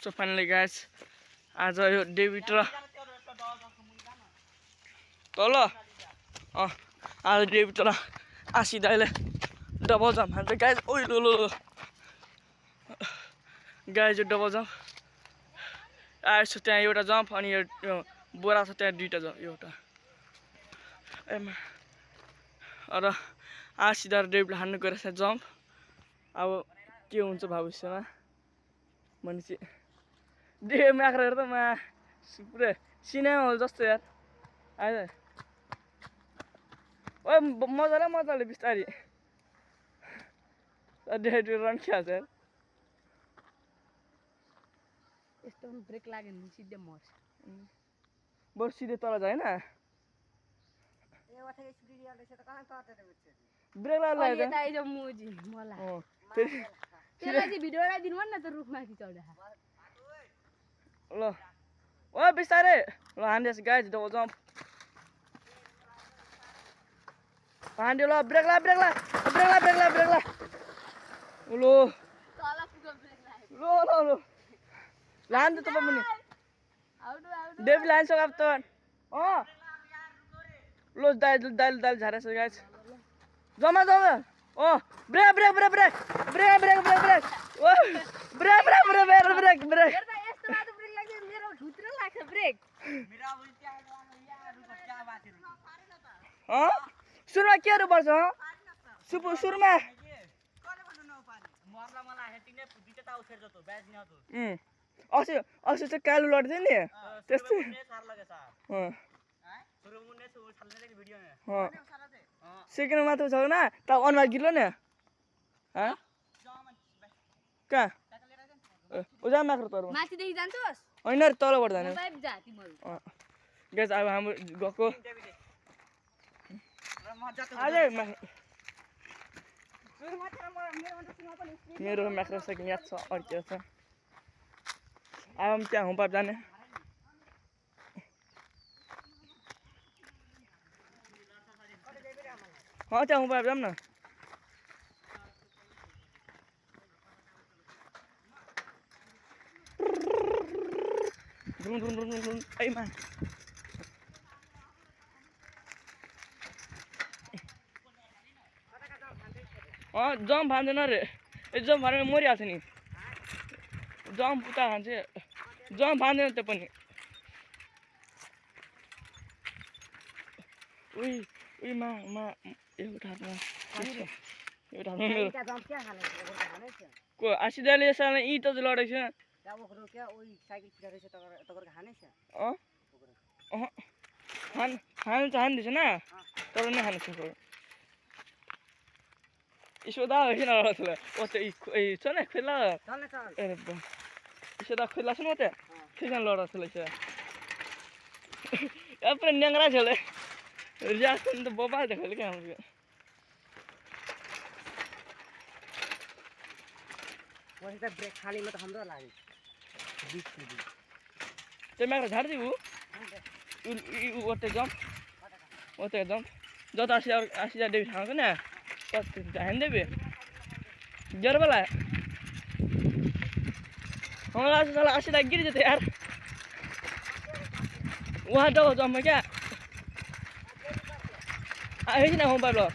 So finally guys, आज यो David र तल आज डेभिड र आशी दाइले डबल जम्प हान्छ गाइज। ओइ लो लो गाइज यो डबल जम्प आएछ त्यहाँ एउटा जम्प अनि यो बोरा छ त्यहाँ दुईटा जम्प एउटा र आशी दाइ र डेभिडले हान्नु गइरहेछ जम्प। अब के हुन्छ भविष्यमा मान्छे दे माख्रा हेर्दा मा पुरै सिनेमा हल जस्तो यार आइज। ओए मजाले बिस्तारी डेभिड रन खेल्छ यार। यस्तो ब्रेक लाग्यो भने सिधै मर्छ। बरु सिधै तल जाएन ब्रेक लाग्यो त आइज मुजी मलाई त्यसलाई चाहिँ भिडियो बनाइदिनु भन् न त रुखमाथि चढ्दा। ल ओ बिस्तारै ल हान्दैछ गाइज डबल जम्प हान्दियो। ल ब्रेक ला लो तल पुग्यो ब्रेक लाग्यो। लो लान्छ तपाईँ पनि डेभिड लान्छ अब त लो दाइल झारेछ गाइज जमा ओ ब्रेक ओ ब्रेक यस्तो मात्र ब्रेक लाग्छ मेरो घुत्र लाग्छ ब्रेक। सुरुमा केहरू पर्छ सुरुमा अस्ति चाहिँ कालु लड्थ्यो नि त्यस्तै सेकेन्ड मात्र छ न त अनुहार गिर्लो नि कहाँ उजा मात्र तर माथिदेखि जान्छस् होइन रे तलबाट जाने गाइस। अब हाम्रो गएको मेरो माख्रा सेकेन्ड याद छ अर्को छ। अब त्यहाँ हुँपाप जाने त्यहाँ हुँपाप जाऊँ न। ऐमा जम्प हान्दैन रे जम्प हानेर मरिहाल्छ नि जम्प उता हान्छ जम्प हान्दैन त्यो पनि। मा एउटा हातमा मेरो को आशी दाइले यसलाई इँट चाहिँ लडेको छ हान्दैछ न तर नै खानु सक्छ यसो दा होइन ओ त्यो छ नि खोला यसो दा खोला छ न त्यहाँ त्यसमा लडा छ पुरा न्याङ्रा छ होला रियाक्सन त बबा देखाले क्या हाम्रो ब्रेक खालीमा त हाम्रो लाग्यो त्यो माग्रा झार्दियो ओते जम्प जत आशी डेभिड खान्छ नि ध्यान देवे गिर वाला हमारा साला आशी गिर जाते यार वहाँ डबल जम्प क्या आएगी ना होम पाइप लो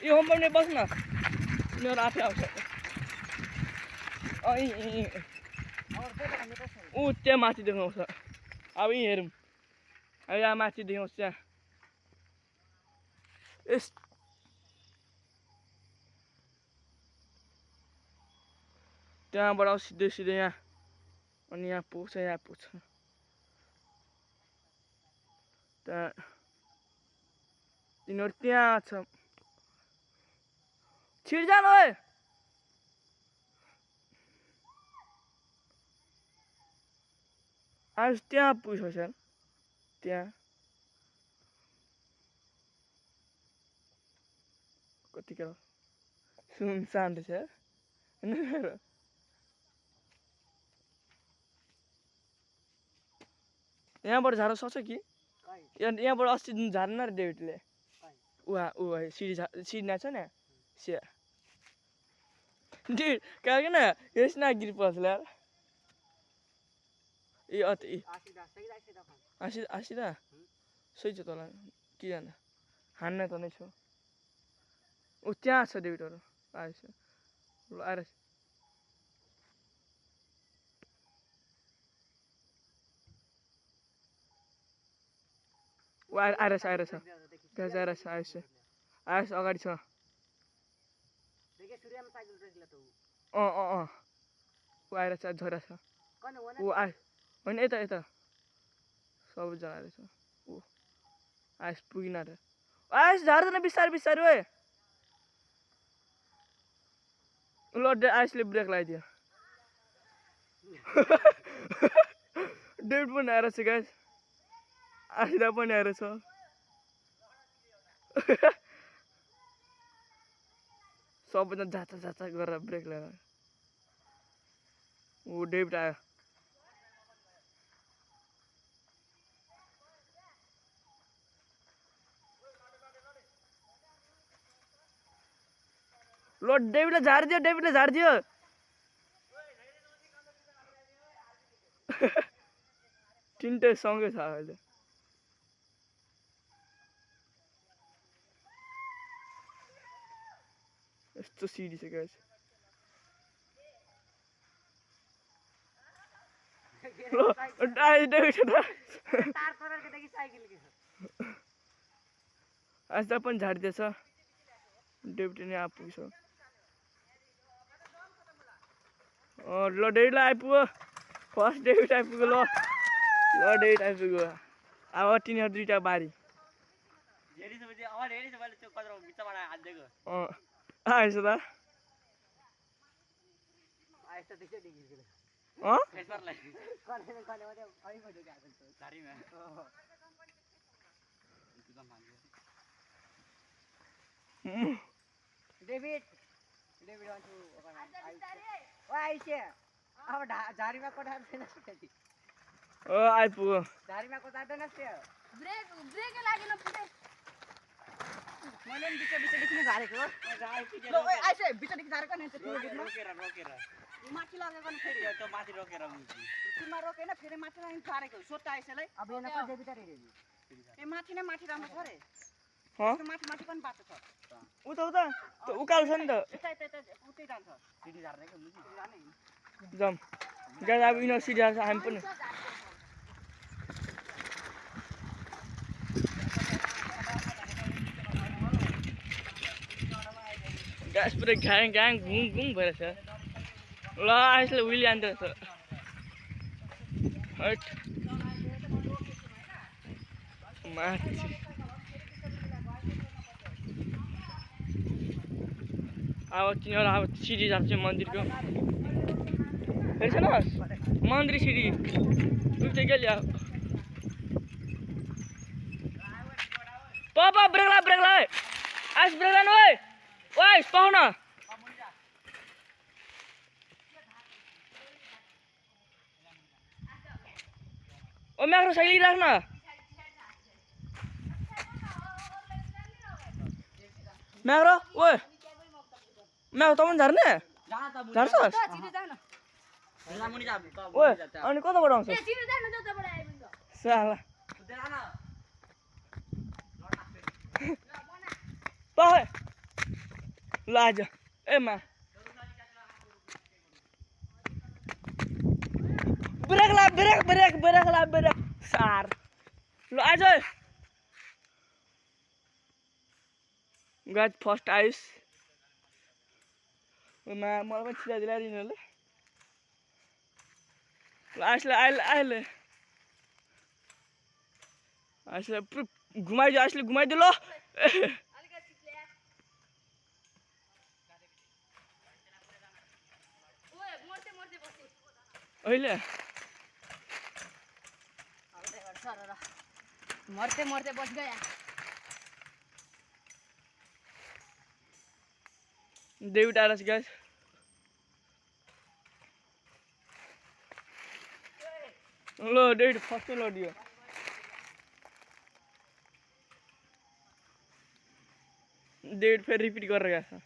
ये होम पाइप नहीं बस ना मेरा आप आउँछ त्यहाँ माथि देखाउँछ। अब यहीँ हेरौँ अब यहाँ माथि देखाउँछ त्यहाँ त्यहाँबाट सिधै यहाँ अनि यहाँ पुग्छ त्यहाँ तिनीहरू त्यहाँ छ छिर जानु है आज त्यहाँ पुग्छ सर त्यहाँ कतिखेर सुनसान रहेछ होइन यहाँबाट झार्न सक्छ कि यहाँबाट अस्ति झार्न रे डेभिडले सिडी नाच्छ नि Dude, kagak na. Yes na giri pas lar. ए आसिदा सही छ तँलाई के जाने हान्न त नै छ ऊ त्यहाँ छ डेभिडहरू आएछ ल आएर ऊ आएछ आएछ अगाडि छ ऊ आएर झोरा छ ऊ आए होइन यता सबैजना आएछ ऊ आएछ पुगिन आएर आएछ झार्दैन बिस्तारै ओए ल आएछले ब्रेक लगाइदियो डेभिड पनि आएर छ गाइस आसिदा पनि आएर छ सबैजना जाचा गरेर ब्रेक लगाएर ऊ डेभिड आयो ल डेभिडले झारिदियो तिनटै सँगै छ अहिले यस्तो सिडी छ गाइस आज पनि झारिदिएछ डेभिड नै आइपुग्छ ल डेभिडलाई आइपुग्यो फर्स्ट डेभिड आइपुग्यो ल डेभिड आइपुग्यो अब तिनीहरू दुईटा बारी आएछ त डेभिड अब झारीमा कोठार छैन आइपुग्यो झारीमा कोठार्दैन ब्रेक लागेन पुरै मैले पनि बिचदेखि नै झारेको हो आइसे बिचदेखि झारेको नि रोकेर माथि लगेको नि फेरि त्यो माथि रोकेर तिमीमा रोकेन फेरि माथि लागि झारेको सोध्दा आइसेलाई अब यहाँ कहाँ डेभिड ए माथि राम्रो छ रे माथि पनि बाटो छ उता उकालो छ नि त उतै जान्छ सिडी झार्नेको मुजी जाम गाइस अब यिनीहरू सिडी झार्छ हामी पनि गाइस पुरै ग्याङ घुम भइरहेछ ल आइसले विली आन्दैछ हट माथि अब तिनीहरू अब सिडी झार्छ मन्दिरको हेर्छस् मन्दिर सिडी उठ्दै के ल्या पापा ब्रेक ला आइस ब्रेक लानु ओए पाउन ओ म्याक्रो साइकल राख्न म्याक्रो ओए म्याक्रो त पनि झार्ने झार्छस् ओए अनि कताबाट आउँछ साला पाए ल आज ए मा ब्रेक ला सार ल आज गाइस फर्स्ट आइस मलाई पनि छिरा दिलाइदिनु ल आइसले घुमाइदियो ल अहिले मर्ते बच गया डेभिड आएर छ गाइस ल डेभिड फर्स्टै लडियो डेभिड फेरि रिपिट गरेर गएको छ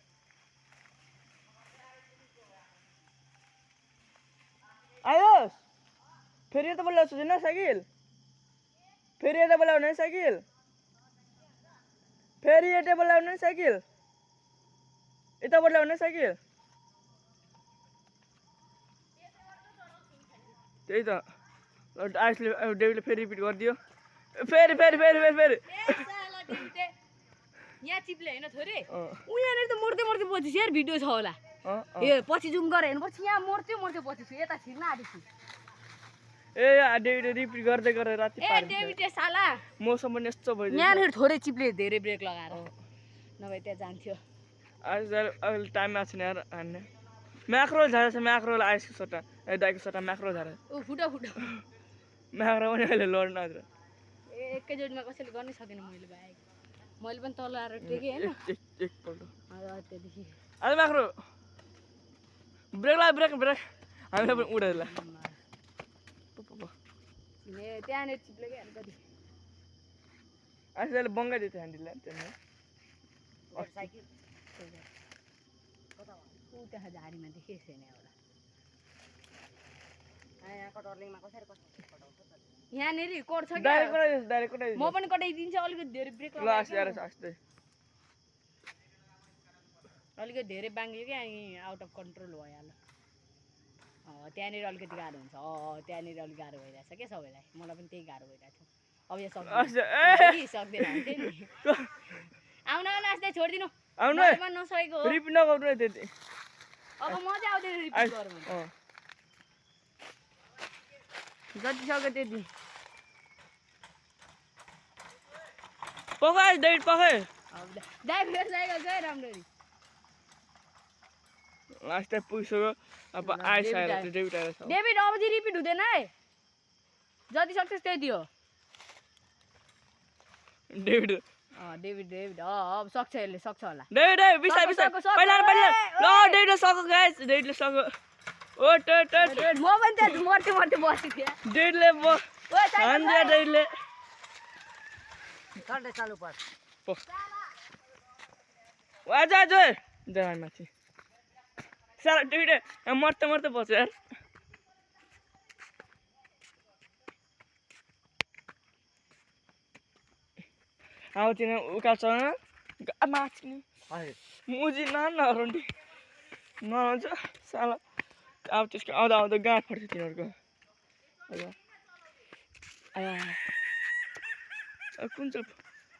फेरि यता बोलाउँछु न साइकल फेरि यता बोलाउने साइकल फेरि यता बोलाउने साइकल यता बोलाउने साइकल त्यही त आइसले डेभिडले फेरि रिपिट गरिदियो फेरि फेरि फेरि फेरि फेरि यहाँ चिप्ले होइन थोरै उ यहाँनिर त मोड्दै मोड्दै पछि यार भिडियो छ होला ए पछि जुम गरेर हेर्नुपर्छ यहाँ मोड्दै मोड्दै पछि छु यता छिर्न आँटेछु ए डेभिडले रिपिट गर्दै गरेर राति ए डेभिड साला मौसम पनि यस्तो भइदियो यहाँनिर थोरै चिप्ले धेरै ब्रेक लगाएर नभए त्यहाँ जान्थ्यो आज अहिले टाइम आएको छैन यार हान्ने म्याक्रो झारेछ म्याक्रोलाई आइसको सट्टा ए दाइको सट्टा म्याक्रो झारे ऊ फुटा फुटा म्याक्रो पनि अहिले लड्न आएर ए एकैचोटिमा कसैले गर्नै सकेन मैले पनि तल आएर टेकेँ होइन एकपल्ट त्यहाँदेखि आज म्याक्रो ब्रेक ला ब्रेक ब्रेक हामीलाई पनि उडाइदिएला ए त्यहाँनिर चिप्ले क्या अलिकति आज अहिले बङ्गाइदियो थियो ह्यान्डललाई त्यहाँनिर ऊ त्यहाँ झाडीमा देखेको छैन एउटा यहाँनिर कोड छ डाइरेक्ट म पनि कटाइदिन्छु अलिकति धेरै ब्रेक ल आस्ते आस्ते अलिकति धेरै बाङ्गियो क्या अनि आउट अफ कन्ट्रोल भइहाल्यो त्यहाँनिर अलिकति गाह्रो हुन्छ त्यहाँनिर अलिक गाह्रो भइरहेछ क्या सबैलाई मलाई पनि त्यही गाह्रो भइरहेको थियो अब यो सक्दैन हुन्थ्यो नि आउन आस्ते छोडिदिनु नसकेको हो रिपिट नगर्नु है त्यति अब म चाहिँ आउँदैन रिपिट गरौँ जति सक्यो त्यति पकाइ डेट पकाइ दाइ फेरि साइकल गयो राम्ररी लास्ट टाइम पुगिसक्यो अब आइसकेर डेभिड आएर छ डेभिड अब चाहिँ रिपिट हुँदैन है जति सक्छस् त्यति हो डेभिड डेभिड अब सक्छ यसले सक्छ होला डेभिड बिस्तारै बिस्तारै पहिला ल डेभिडले सक्यो गाइस डेभिडले सक्यो ओ ट ट म पनि त्यहाँ मर्थे बसेको थिएँ डेभिडले हान्दियो डेभिडले चढ्दै चालु पर्छ आज आज देखाइ माथि सारा डेभिड मर्दै मर्दै बस्छ यार अब तिनीहरू उकाल्छ माछिने मुजी नरन्डी नरन्छ साला अब त्यसको आउँदा आउँदा गाँठ फर्छ तिनीहरूको कुन चाहिँ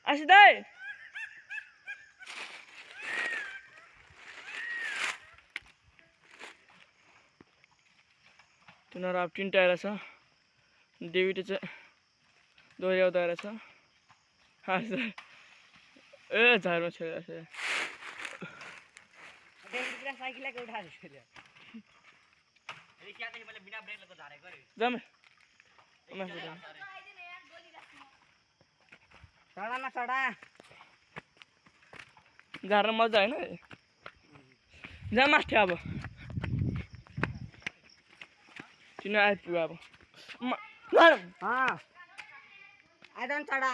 आसी दाइ तिनीहरू अब तिनवटा आएर छ डेभिड चाहिँ दोहोऱ्याउँदा आएर छ ए झारमा छेडिरहेको जामे झार्न मजा होइन जा माथि अब तिनीहरू आइपुग्यो अब आइदन चढा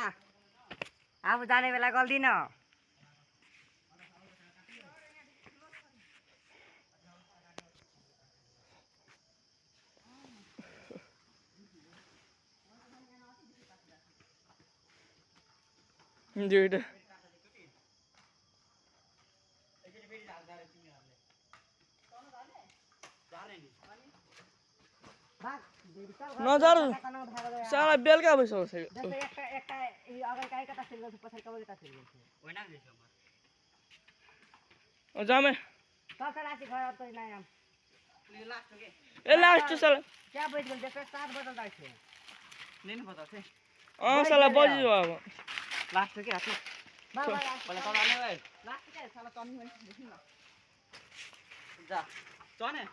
अब जाने बेला गल्दिन दुईटा नजार साला बेलुका भइसक्यो जामे ए लास्ट साला साला बजियो अब लास्ट के हातमा जा चने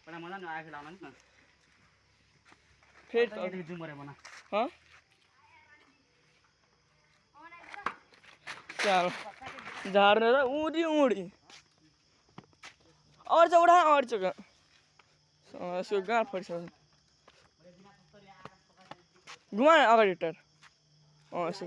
बडा मजा न आएको लाउन न फेरि जुम गरे बना चल झार्ने त उडी अड्छ उडा अड्छ यसको गाँठ फरिसक्यो घुमा अगाडि टर यसो